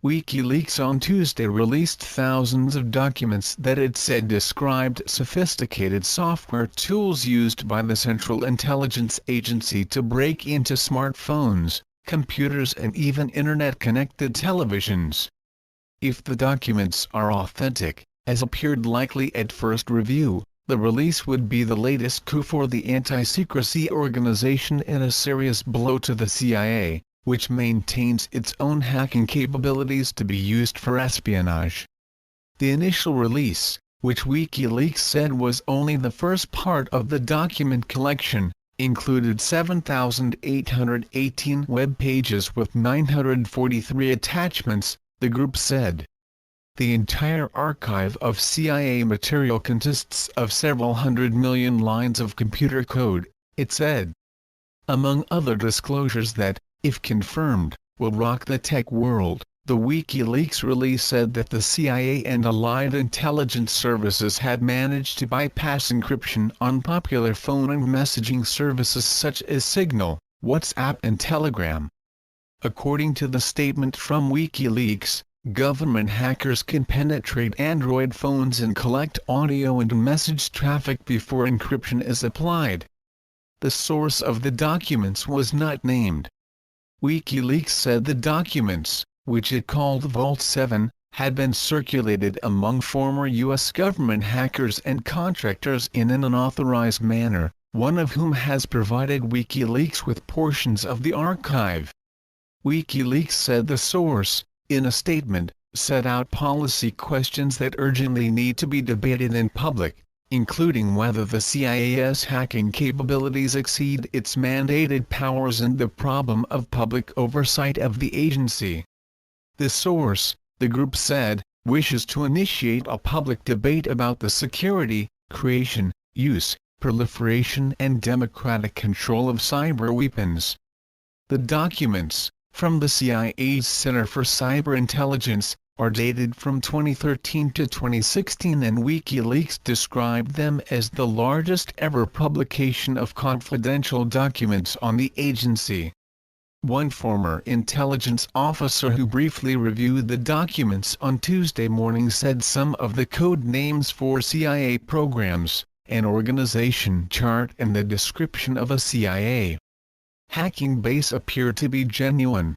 WikiLeaks on Tuesday released thousands of documents that it said described sophisticated software tools used by the Central Intelligence Agency to break into smartphones, computers and even Internet-connected televisions. If the documents are authentic, as appeared likely at first review, the release would be the latest coup for the anti-secrecy organization and a serious blow to the CIA, which maintains its own hacking capabilities to be used for espionage. The initial release, which WikiLeaks said was only the first part of the document collection, included 7,818 web pages with 943 attachments, the group said. The entire archive of CIA material consists of several hundred million lines of computer code, it said. Among other disclosures that, if confirmed, will rock the tech world, the WikiLeaks release said that the CIA and allied intelligence services had managed to bypass encryption on popular phone and messaging services such as Signal, WhatsApp and Telegram. According to the statement from WikiLeaks, government hackers can penetrate Android phones and collect audio and message traffic before encryption is applied. The source of the documents was not named. WikiLeaks said the documents, which it called Vault 7, had been circulated among former U.S. government hackers and contractors in an unauthorized manner, one of whom has provided WikiLeaks with portions of the archive. WikiLeaks said the source, in a statement, set out policy questions that urgently need to be debated in public, including whether the CIA's hacking capabilities exceed its mandated powers and the problem of public oversight of the agency. The source, the group said, wishes to initiate a public debate about the security, creation, use, proliferation and democratic control of cyber weapons. The documents, from the CIA's Center for Cyber Intelligence, are dated from 2013 to 2016 and WikiLeaks described them as the largest ever publication of confidential documents on the agency. One former intelligence officer who briefly reviewed the documents on Tuesday morning said some of the code names for CIA programs, an organization chart and the description of a CIA hacking base appear to be genuine.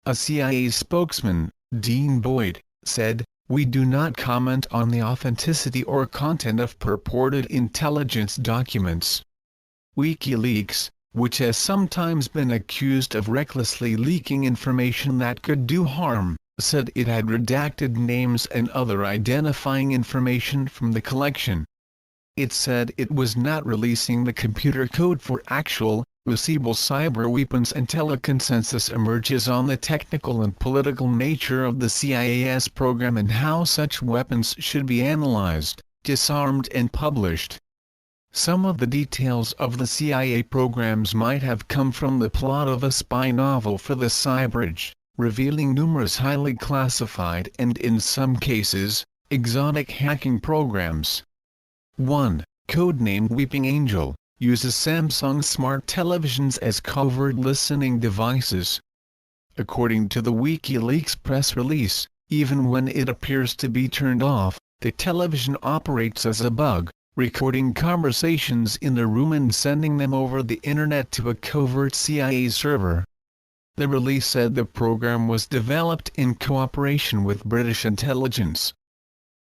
A CIA spokesman, Dean Boyd, said, "We do not comment on the authenticity or content of purported intelligence documents." WikiLeaks, which has sometimes been accused of recklessly leaking information that could do harm, said it had redacted names and other identifying information from the collection. It said it was not releasing the computer code for actual, usable cyber weapons until a consensus emerges on the technical and political nature of the CIA's program and how such weapons should be analyzed, disarmed and published. Some of the details of the CIA programs might have come from the plot of a spy novel for the cyber age, revealing numerous highly classified and in some cases, exotic hacking programs. 1. Codenamed Weeping Angel, uses Samsung smart televisions as covert listening devices. According to the WikiLeaks press release, even when it appears to be turned off, the television operates as a bug, recording conversations in the room and sending them over the internet to a covert CIA server. The release said the program was developed in cooperation with British intelligence.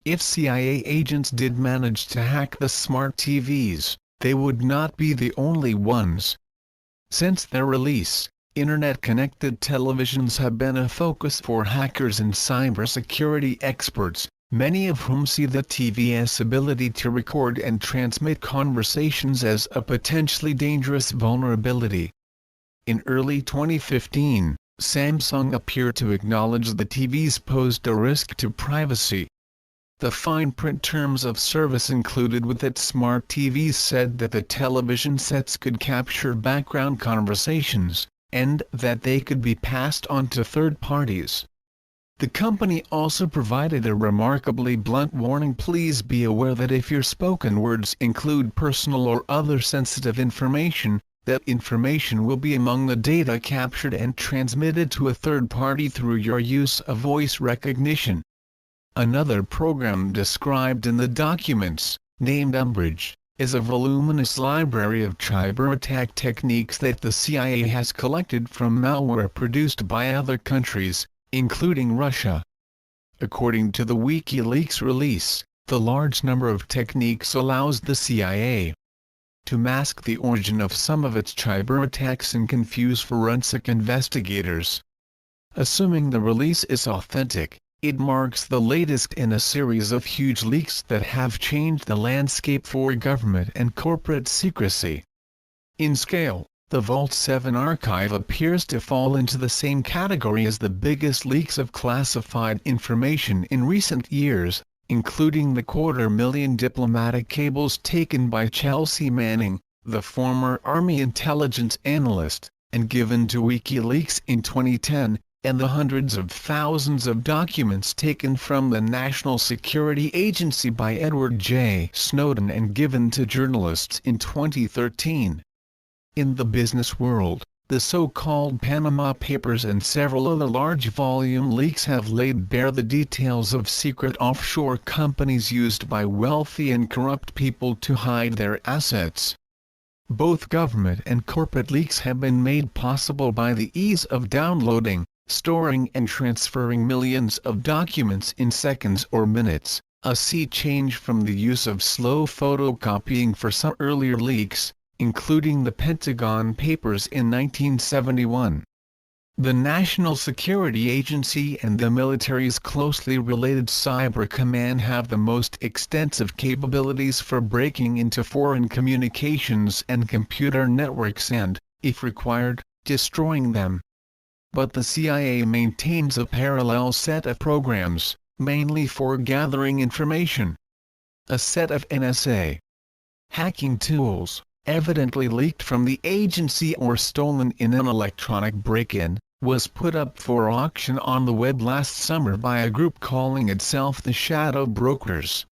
If CIA agents did manage to hack the smart TVs, they would not be the only ones. Since their release, Internet-connected televisions have been a focus for hackers and cybersecurity experts, many of whom see the TV's ability to record and transmit conversations as a potentially dangerous vulnerability. In early 2015, Samsung appeared to acknowledge the TVs posed a risk to privacy. The fine print terms of service included with its smart TVs said that the television sets could capture background conversations, and that they could be passed on to third parties. The company also provided a remarkably blunt warning: please be aware that if your spoken words include personal or other sensitive information, that information will be among the data captured and transmitted to a third party through your use of voice recognition. Another program described in the documents, named Umbrage, is a voluminous library of cyber attack techniques that the CIA has collected from malware produced by other countries, including Russia. According to the WikiLeaks release, the large number of techniques allows the CIA to mask the origin of some of its cyber attacks and confuse forensic investigators. Assuming the release is authentic, it marks the latest in a series of huge leaks that have changed the landscape for government and corporate secrecy. In scale, the Vault 7 archive appears to fall into the same category as the biggest leaks of classified information in recent years, including the 250,000 diplomatic cables taken by Chelsea Manning, the former Army intelligence analyst, and given to WikiLeaks in 2010, and the hundreds of thousands of documents taken from the National Security Agency by Edward J. Snowden and given to journalists in 2013. In the business world, the so-called Panama Papers and several other large-volume leaks have laid bare the details of secret offshore companies used by wealthy and corrupt people to hide their assets. Both government and corporate leaks have been made possible by the ease of downloading, storing and transferring millions of documents in seconds or minutes, a sea change from the use of slow photocopying for some earlier leaks, including the Pentagon Papers in 1971. The National Security Agency and the military's closely related Cyber Command have the most extensive capabilities for breaking into foreign communications and computer networks and, if required, destroying them. But the CIA maintains a parallel set of programs, mainly for gathering information. A set of NSA hacking tools, evidently leaked from the agency or stolen in an electronic break-in, was put up for auction on the web last summer by a group calling itself the Shadow Brokers.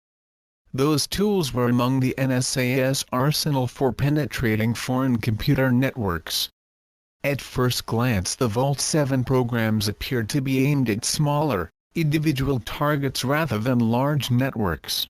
Those tools were among the NSA's arsenal for penetrating foreign computer networks. At first glance, the Vault 7 programs appeared to be aimed at smaller, individual targets rather than large networks.